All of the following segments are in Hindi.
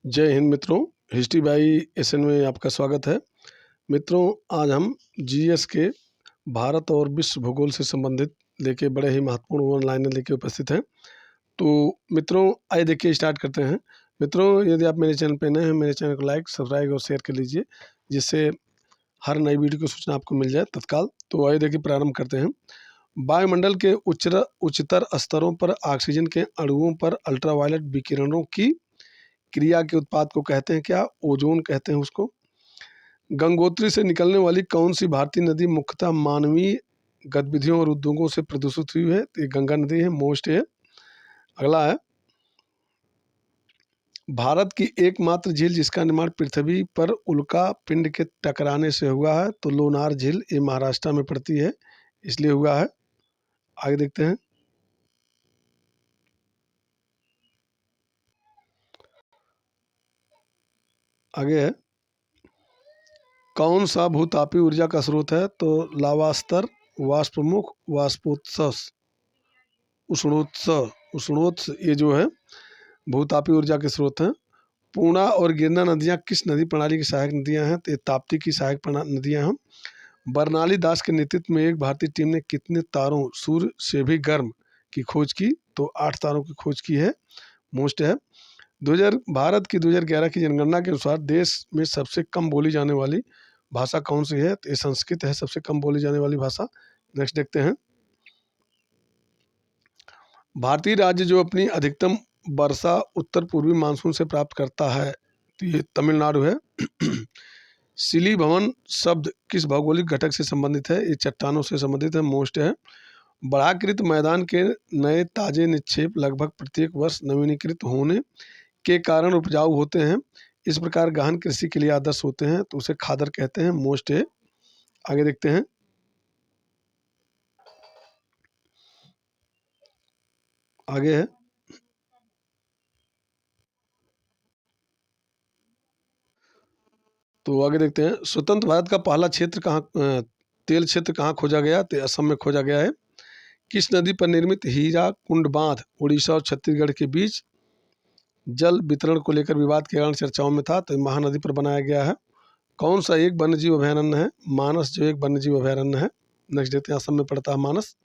जय हिंद मित्रों। हिस्ट्री बाई एसएन में आपका स्वागत है। मित्रों, आज हम जीएस के भारत और विश्व भूगोल से संबंधित लेके बड़े ही महत्वपूर्ण ऑनलाइन लेके उपस्थित हैं। तो मित्रों, आइए देखिए स्टार्ट करते हैं। मित्रों, यदि आप मेरे चैनल पर नए हैं, मेरे चैनल को लाइक, सब्सक्राइब और शेयर कर लीजिए, जिससे हर नई वीडियो की सूचना आपको मिल जाए तत्काल। तो आइए देखिए प्रारंभ करते हैं। वायुमंडल के उच्चतर स्तरों पर ऑक्सीजन के अणुओं पर अल्ट्रावायलेट विकिरणों की क्रिया के उत्पाद को कहते हैं क्या? ओजोन कहते हैं उसको। गंगोत्री से निकलने वाली कौन सी भारतीय नदी मुख्यतः मानवीय गतिविधियों और उद्योगों से प्रदूषित हुई है? तो ये गंगा नदी है, मोस्ट है। अगला है, भारत की एकमात्र झील जिसका निर्माण पृथ्वी पर उल्का पिंड के टकराने से हुआ है, तो लोनार झील, ये महाराष्ट्र में पड़ती है, इसलिए हुआ है। आगे देखते हैं। आगे है, कौन सा भूतापीय ऊर्जा का स्रोत है? तो लावास्तर, वाष्पमुख, वाष्पोत्सर्ग, उष्णोत्स, ये जो है भूतापीय ऊर्जा के स्रोत हैं। पूर्णा और गिरना नदियां किस नदी प्रणाली की सहायक नदियां हैं? तो ये ताप्ती की सहायक नदियां हैं। बरनाली दास के नेतृत्व में एक भारतीय टीम ने कितने तारों, सूर्य से भी गर्म, की खोज की? तो 8 तारों की खोज की है, मोस्ट है। भारत की 2011 की जनगणना के अनुसार देश में सबसे कम बोली जाने वाली भाषा कौन सी है? तो ये संस्कृत है, सबसे कम बोली जाने वाली भाषा। नेक्स्ट देखते हैं। भारतीय राज्य जो अपनी अधिकतम वर्षा उत्तर पूर्वी मानसून से प्राप्त करता है, तो ये तमिलनाडु है। शिली भवन शब्द किस भौगोलिक घटक से संबंधित है? ये चट्टानों से संबंधित है, मोस्ट है। बढ़ाकृत मैदान के नए ताजे निक्षेप लगभग प्रत्येक वर्ष नवीनीकृत होने के कारण उपजाऊ होते हैं। इस प्रकार गहन कृषि के लिए आदर्श होते हैं, तो उसे खादर कहते हैं, मोस्ट है। आगे देखते हैं। आगे है, तो आगे देखते हैं। स्वतंत्र भारत का पहला क्षेत्र तेल क्षेत्र कहाँ खोजा गया? तो असम में खोजा गया है। किस नदी पर निर्मित हीरा कुंड बांध उड़ीसा और छत्तीसगढ़ के बीच जल वितरण को लेकर विवाद के कारण चर्चाओं में था? तो महानदी पर बनाया गया है। कौन सा एक वन्यजीव अभयारण्य है? मानस जो एक वन्यजीव अभयारण्य है। नेक्स्ट देखते हैं, असम में पड़ता है मानस।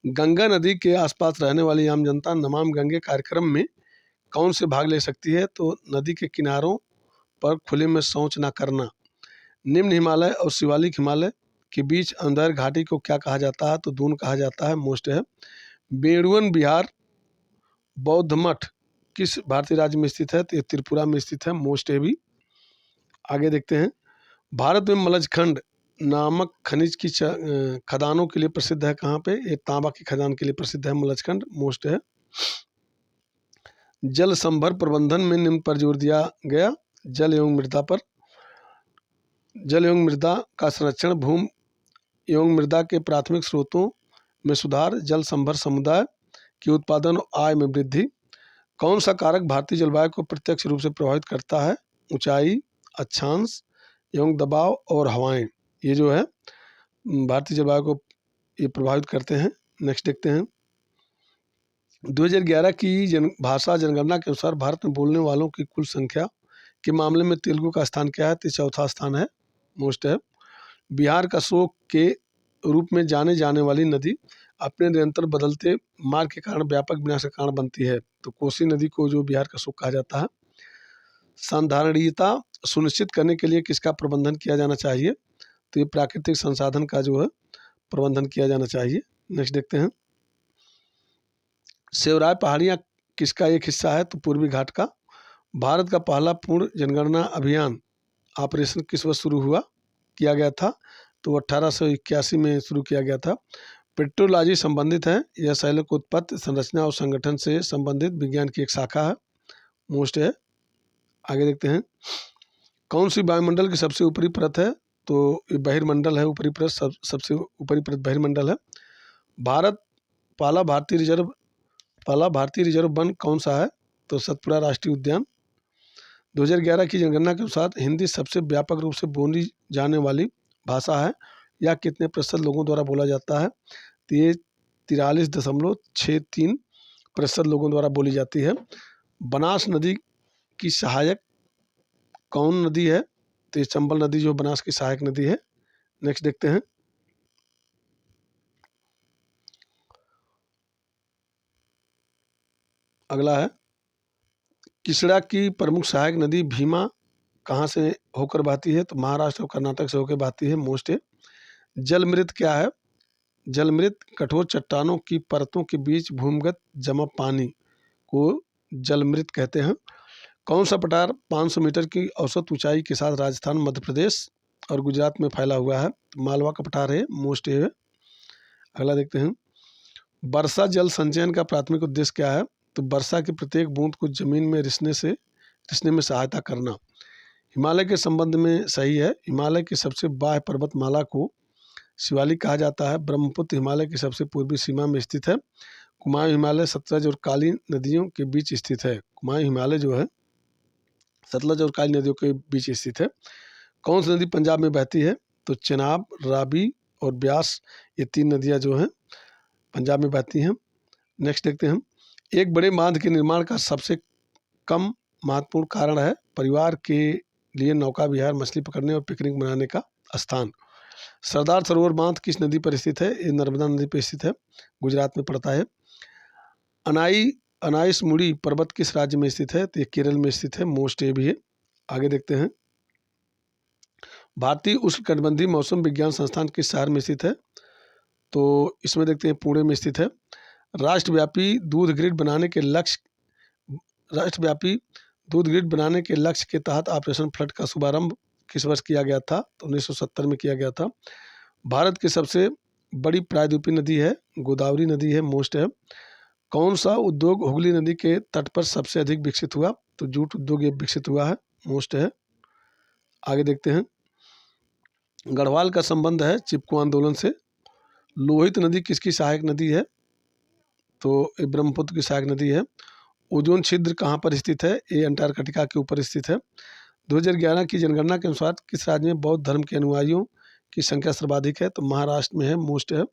गंगा नदी के आसपास रहने वाली आम जनता नमामि गंगे कार्यक्रम में कौन से भाग ले सकती है? तो नदी के किनारों पर खुले में शौच न करना। निम्न हिमालय और शिवालिक हिमालय के बीच अंधेर घाटी को क्या कहा जाता है? तो दून कहा जाता है, मोस्ट है। बेड़ुवन बिहार बौद्ध मठ किस भारतीय राज्य में स्थित है? तो ये त्रिपुरा में स्थित है, मोस्ट है भी। आगे देखते हैं। भारत में मलजखंड नामक खनिज की खदानों के लिए प्रसिद्ध है, कहाँ पे? ये तांबा की खदान के लिए प्रसिद्ध है मलजखंड, मोस्ट है। जल संभर प्रबंधन में निम्न पर जोर दिया गया। जल एवं मृदा पर। जल एवं मृदा का संरक्षण, भूमि एवं मृदा के प्राथमिक स्रोतों में सुधार, जल संभर समुदाय के उत्पादन और आय में वृद्धि। कौन सा कारक भारतीय जलवायु को प्रत्यक्ष रूप से प्रभावित करता है? ऊंचाई, अक्षांश एवं दबाव और हवाएं, ये जो है भारतीय जलवायु को ये प्रभावित करते हैं। नेक्स्ट देखते हैं। 2011 की भाषा जनगणना के अनुसार भारत में बोलने वालों की कुल संख्या के मामले में तेलुगु का स्थान क्या है? तो चौथा स्थान है, मोस्ट है। बिहार का शोक के रूप में जाने जाने वाली नदी अपने निरंतर बदलते मार्ग के कारण व्यापक विनाश का कारण बनती है, तो कोसी नदी को जो बिहार का शोक कहा जाता है। संधारणीयता सुनिश्चित करने के लिए किसका प्रबंधन किया जाना चाहिए? तो ये प्राकृतिक संसाधन का जो है प्रबंधन किया जाना चाहिए। नेक्स्ट देखते हैं। सेवराय पहाड़ियाँ किसका एक हिस्सा है? तो पूर्वी घाट का। भारत का पहला पूर्ण जनगणना अभियान ऑपरेशन किस वर्ष शुरू किया गया था? तो 1881 में शुरू किया गया था। पेट्रोलॉजी संबंधित है, यह शैलों की उत्पत्ति, संरचना और संगठन से संबंधित विज्ञान की एक शाखा है, मोस्ट है। आगे देखते हैं। कौन सी वायुमंडल की सबसे ऊपरी परत है? तो ये बहिर्मंडल है, ऊपरी परत सबसे ऊपरी परत बहिर्मंडल है। पहला भारतीय रिजर्व वन कौन सा है? तो सतपुड़ा राष्ट्रीय उद्यान। 2011 की जनगणना के अनुसार हिंदी सबसे व्यापक रूप से बोली जाने वाली भाषा है, या कितने प्रतिशत लोगों द्वारा बोला जाता है? तो ये 43.63% लोगों द्वारा बोली जाती है। बनास नदी की सहायक कौन नदी है? तो ये चंबल नदी जो बनास की सहायक नदी है। नेक्स्ट देखते हैं। अगला है, किसड़ा की प्रमुख सहायक नदी भीमा कहाँ से होकर बहती है? तो महाराष्ट्र और कर्नाटक से होकर बहती है। मोस्ट है। जलमृत क्या है? जलमृत कठोर चट्टानों की परतों के बीच भूमिगत जमा पानी को जलमृत कहते हैं। कौन सा पठार 500 मीटर की औसत ऊंचाई के साथ राजस्थान, मध्य प्रदेश और गुजरात में फैला हुआ है? तो मालवा का पठार है। मोस्ट है। अगला देखते हैं, वर्षा जल संचयन का प्राथमिक उद्देश्य क्या है? तो वर्षा की प्रत्येक बूंद को जमीन में रिसने में सहायता करना। हिमालय के संबंध में सही है। हिमालय की सबसे बाह्य पर्वतमाला को शिवालिक कहा जाता है। ब्रह्मपुत्र हिमालय की सबसे पूर्वी सीमा में स्थित है। कुमाऊं हिमालय सतलज और काली नदियों के बीच स्थित है। कुमाऊं हिमालय जो है सतलज और काली नदियों के बीच स्थित है। कौन सी नदी पंजाब में बहती है? तो चेनाब, रावी और ब्यास, ये 3 नदियां जो हैं पंजाब में बहती हैं। नेक्स्ट देखते हैं हम, एक बड़े बांध के निर्माण का सबसे कम महत्वपूर्ण कारण है परिवार के लिए नौका विहार, मछली पकड़ने और पिकनिक मनाने का स्थान। सरदार सरोवर बांध किस नदी पर स्थित है? ये नर्मदा नदी पर स्थित है, गुजरात में पड़ता है। अनाइसमुड़ी पर्वत किस राज्य में स्थित है? तो ये केरल में स्थित है। मोस्ट ये भी है। आगे देखते हैं, भारतीय उष्णकटिबंधीय मौसम विज्ञान संस्थान किस शहर में स्थित है? तो इसमें देखते हैं पुणे में स्थित है। राष्ट्रव्यापी दूध ग्रिड बनाने के लक्ष्य के तहत ऑपरेशन फ्लड का शुभारंभ किस वर्ष किया गया था? तो 1970 में किया गया था। भारत की सबसे बड़ी प्रायद्वीपीय नदी है गोदावरी नदी है। मोस्ट है। कौन सा उद्योग हुगली नदी के तट पर सबसे अधिक विकसित हुआ? तो जूट उद्योग ये विकसित हुआ है। मोस्ट है। आगे देखते हैं, गढ़वाल का संबंध है चिपको आंदोलन से। लोहित नदी किसकी सहायक नदी है? तो ये ब्रह्मपुत्र की सहायक नदी है। ओजोन छिद्र कहाँ पर स्थित है? ये अंटार्कटिका के ऊपर स्थित है। 2011 की जनगणना के अनुसार किस राज्य में बौद्ध धर्म के अनुयायियों की संख्या सर्वाधिक है? तो महाराष्ट्र में है। मोस्ट है।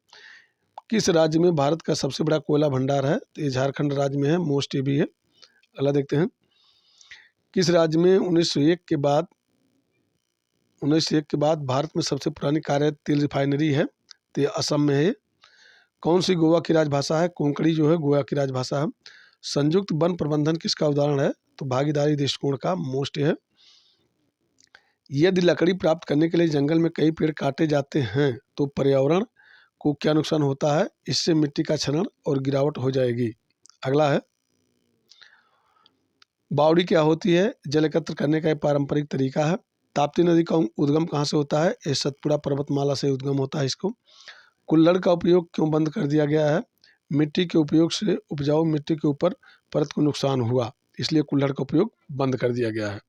किस राज्य में भारत का सबसे बड़ा कोयला भंडार है? तो ये झारखंड राज्य में है। मोस्ट ये भी है। अगला देखते हैं, किस राज्य में 1901 के बाद भारत में सबसे पुरानी कार्यरत तेल रिफाइनरी है? तो ये असम में है। कौन सी गोवा की राजभाषा है? कोंकणी जो है गोवा की राजभाषा है। संयुक्त वन प्रबंधन किसका उदाहरण है? तो भागीदारी दृष्टिकोण का। मोस्ट है। यदि लकड़ी प्राप्त करने के लिए जंगल में कई पेड़ काटे जाते हैं तो पर्यावरण को क्या नुकसान होता है? इससे मिट्टी का क्षरण और गिरावट हो जाएगी। अगला है, बावड़ी क्या होती है? जल एकत्र करने का एक पारंपरिक तरीका है। ताप्ती नदी का उद्गम कहाँ से होता है? ये सतपुड़ा पर्वतमाला से उद्गम होता है इसको। कुल्हड़ का उपयोग क्यों बंद कर दिया गया है? मिट्टी के उपयोग से उपजाऊ मिट्टी के ऊपर परत को नुकसान हुआ, इसलिए कुल्हड़ का उपयोग बंद कर दिया गया है।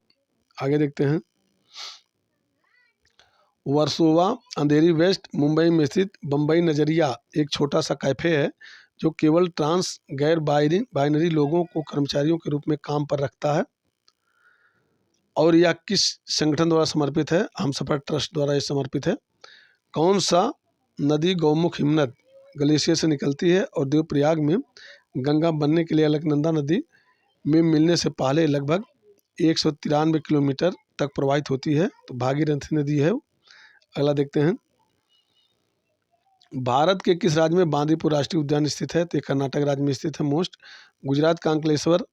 आगे देखते हैं, वर्सोवा अंधेरी वेस्ट मुंबई में स्थित बम्बई नजरिया एक छोटा सा कैफे है जो केवल ट्रांस गैर बाइनरी लोगों को कर्मचारियों के रूप में काम पर रखता है और यह किस संगठन द्वारा समर्पित है? हमसफर ट्रस्ट द्वारा यह समर्पित है। कौन सा नदी गौमुख हिमनद ग्लेशियर से निकलती है और देवप्रयाग में गंगा बनने के लिए अलकनंदा नदी में मिलने से पहले लगभग 193 किलोमीटर तक प्रवाहित होती है? तो भागीरथी नदी है। अगला देखते हैं, भारत के किस राज्य में बांदीपुर राष्ट्रीय उद्यान स्थित है? तो ये कर्नाटक राज्य में स्थित है। मोस्ट। गुजरात का अंकलेश्वर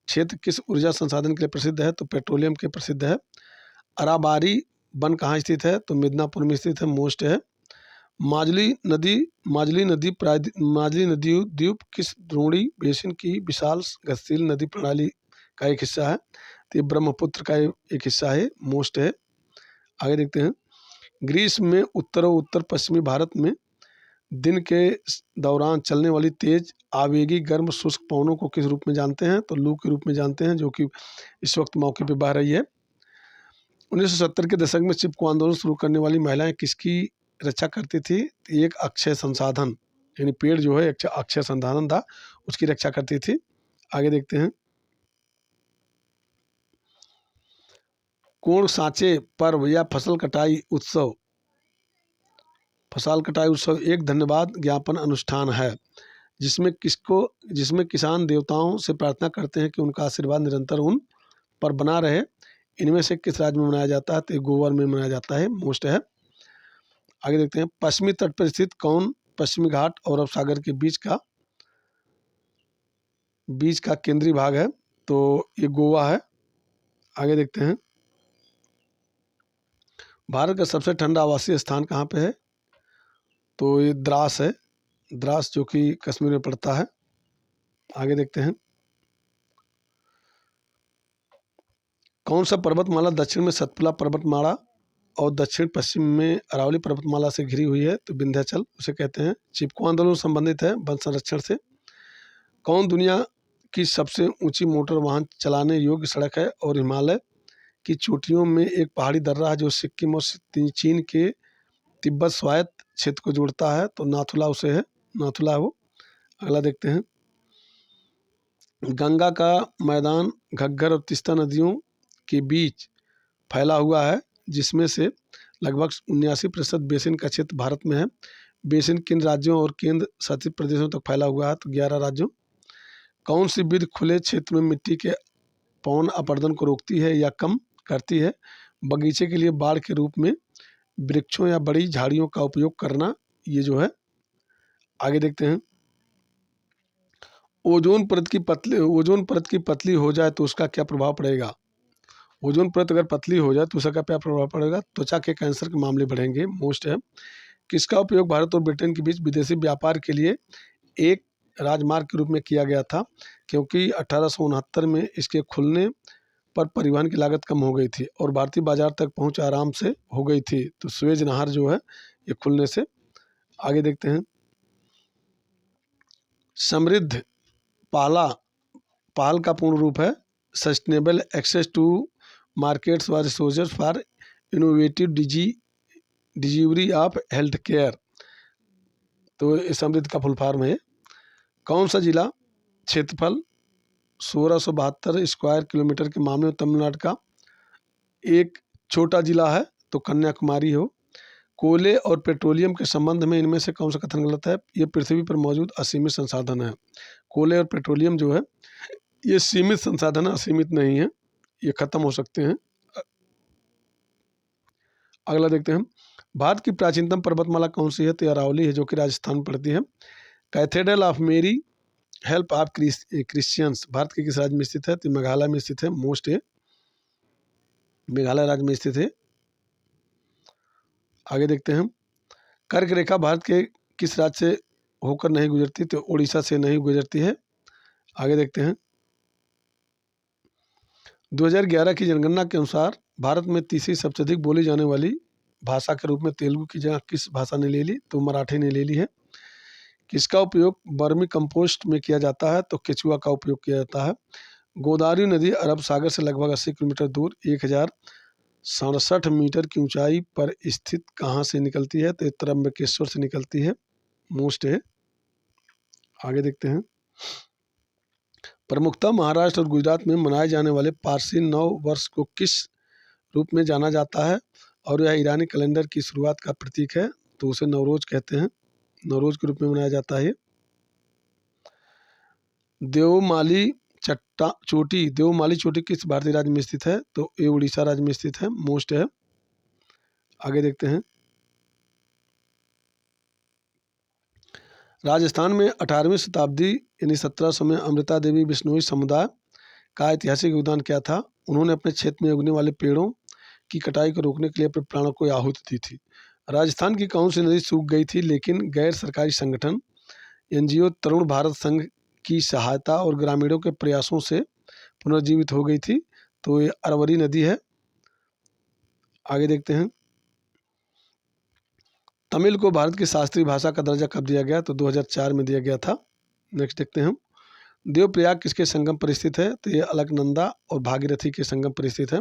क्षेत्र किस ऊर्जा संसाधन के लिए प्रसिद्ध है? तो पेट्रोलियम के प्रसिद्ध है। अराबारी वन कहाँ स्थित है? तो मिदनापुर में स्थित है। मोस्ट है। माजुली नदी द्वीप किस द्रोणी बेसिन की विशाल गतिशील नदी प्रणाली का एक हिस्सा है? तो ये ब्रह्मपुत्र का एक हिस्सा है। मोस्ट है। आगे देखते हैं, ग्रीस में उत्तर पश्चिमी भारत में दिन के दौरान चलने वाली तेज आवेगी गर्म शुष्क पवनों को किस रूप में जानते हैं? तो लू के रूप में जानते हैं, जो कि इस वक्त मौके पर बह रही है। 1970 के दशक में चिपको आंदोलन शुरू करने वाली महिलाएं किसकी रक्षा करती थी? एक अक्षय संसाधन, यानी पेड़ जो है एक अक्षय संसाधन था, उसकी रक्षा करती थी। आगे देखते हैं, कोण सांचे पर्व या फसल कटाई उत्सव एक धन्यवाद ज्ञापन अनुष्ठान है जिसमें किसान देवताओं से प्रार्थना करते हैं कि उनका आशीर्वाद निरंतर उन पर बना रहे इनमें से किस राज्य में मनाया जाता है? तो ये गोवा में मनाया जाता है, मोस्ट है। आगे देखते हैं, पश्चिमी तट पर स्थित कौन पश्चिमी घाट और अरब सागर के बीच का केंद्रीय भाग है? तो ये गोवा है। आगे देखते हैं, भारत का सबसे ठंडा आवासीय स्थान कहाँ पे है? तो ये द्रास है, द्रास जो कि कश्मीर में पड़ता है। आगे देखते हैं, कौन सा पर्वतमाला दक्षिण में सतपुड़ा पर्वतमाला और दक्षिण पश्चिम में अरावली पर्वतमाला से घिरी हुई है? तो विंध्याचल उसे कहते हैं। चिपको आंदोलन संबंधित है वन संरक्षण से। कौन दुनिया की सबसे ऊंची मोटर वाहन चलाने योग्य सड़क है और हिमालय की चोटियों में एक पहाड़ी दर्रा है जो सिक्किम और चीन के तिब्बत स्वायत्त क्षेत्र को जोड़ता है? तो नाथुला उसे है, नाथुला है वो। अगला देखते हैं, गंगा का मैदान घग्गर और तीस्ता नदियों के बीच फैला हुआ है जिसमें से लगभग 79% बेसिन का क्षेत्र भारत में है। बेसिन किन राज्यों और केंद्र शासित प्रदेशों तक फैला हुआ है? तो 11 राज्यों। कौन सी विधि खुले क्षेत्र में मिट्टी के पौन अपरदन को रोकती है या कम करती है? बगीचे के लिए बाड़ के रूप में वृक्षों या बड़ी झाड़ियों का उपयोग करना, ये जो है। आगे देखते हैं, ओजोन परत की पतली हो जाए तो उसका क्या प्रभाव पड़ेगा? ओजोन परत अगर पतली हो जाए तो उसका क्या प्रभाव पड़ेगा? त्वचा के कैंसर के मामले बढ़ेंगे, मोस्ट है। किसका उपयोग भारत और ब्रिटेन के बीच विदेशी व्यापार के लिए एक राजमार्ग के रूप में किया गया था? क्योंकि 1869 में इसके खुलने पर परिवहन की लागत कम हो गई थी और भारतीय बाजार तक पहुंच आराम से हो गई थी। तो सुएज नहर जो है ये खुलने से। आगे देखते हैं, समृद्ध पहल का पूर्ण रूप है सस्टेनेबल एक्सेस टू मार्केट्स व resources for innovative delivery of health care. तो इस समृद्ध का फुल फॉर्म है। कौन सा जिला क्षेत्रफल 1672 स्क्वायर किलोमीटर के मामले में तमिलनाडु का एक छोटा जिला है? तो कन्याकुमारी हो। कोयले और पेट्रोलियम के संबंध में इनमें से कौन सा कथन गलत है? ये पृथ्वी पर मौजूद असीमित संसाधन है। कोयले और पेट्रोलियम जो है ये सीमित संसाधन है, असीमित नहीं है, ये खत्म हो सकते हैं। अगला देखते हैं, भारत की प्राचीनतम पर्वतमाला कौन सी है? तो अरावली है जो कि राजस्थान में पड़ती है। कैथेड्रल ऑफ मेरी हेल्प ऑफ क्रिश्चियंस भारत के किस राज्य में स्थित है? तो मेघालय में स्थित है, मोस्ट है, मेघालय राज्य में स्थित है। आगे देखते हैं, कर्क रेखा भारत के किस राज्य से होकर नहीं गुजरती? तो उड़ीसा से नहीं गुजरती है। आगे देखते हैं, 2011 की जनगणना के अनुसार भारत में तीसरी सबसे अधिक बोली जाने वाली भाषा के रूप में तेलुगु की जगह किस भाषा ने ले ली? तो मराठी ने ले ली है। किसका उपयोग वर्मी कंपोस्ट में किया जाता है? तो केचुआ का उपयोग किया जाता है। गोदावरी नदी अरब सागर से लगभग 80 किलोमीटर दूर 1067 मीटर की ऊंचाई पर स्थित कहाँ से निकलती है? तो त्र्यंबकेश्वर से निकलती है, मोस्ट है। आगे देखते हैं, प्रमुखतः महाराष्ट्र और गुजरात में मनाए जाने वाले पारसी नव वर्ष को किस रूप में जाना जाता है? और यह ईरानी कैलेंडर की शुरुआत का प्रतीक है, तो उसे नवरोज कहते हैं, नवरोज के रूप में मनाया जाता है। देवमाली चोटी किस भारतीय राज्य में स्थित है? तो ये उड़ीसा राज्य में स्थित है, मोस्ट है। आगे देखते हैं, राजस्थान में 18वीं शताब्दी यानी 1700 में अमृता देवी बिश्नोई समुदाय का ऐतिहासिक योगदान क्या था? उन्होंने अपने क्षेत्र में उगने वाले पेड़ों की कटाई को रोकने के लिए अपने प्राणों को आहुति दी थी। राजस्थान की कौन सी नदी सूख गई थी लेकिन गैर सरकारी संगठन एनजीओ तरुण भारत संघ की सहायता और ग्रामीणों के प्रयासों से पुनर्जीवित हो गई थी? तो ये अरवरी नदी है। आगे देखते हैं, तमिल को भारत की शास्त्रीय भाषा का दर्जा कब दिया गया? तो 2004 में दिया गया था। नेक्स्ट देखते हैं, देवप्रयाग किसके संगम पर स्थित है? तो ये अलकनंदा और भागीरथी के संगम पर स्थित है।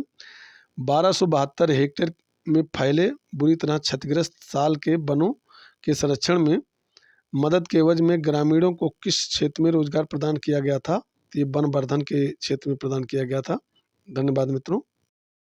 1272 हेक्टेयर में फैले बुरी तरह क्षतिग्रस्त साल के वनों के संरक्षण में मदद के एवज में ग्रामीणों को किस क्षेत्र में रोजगार प्रदान किया गया था? तो ये वन वर्धन के क्षेत्र में प्रदान किया गया था। धन्यवाद मित्रों।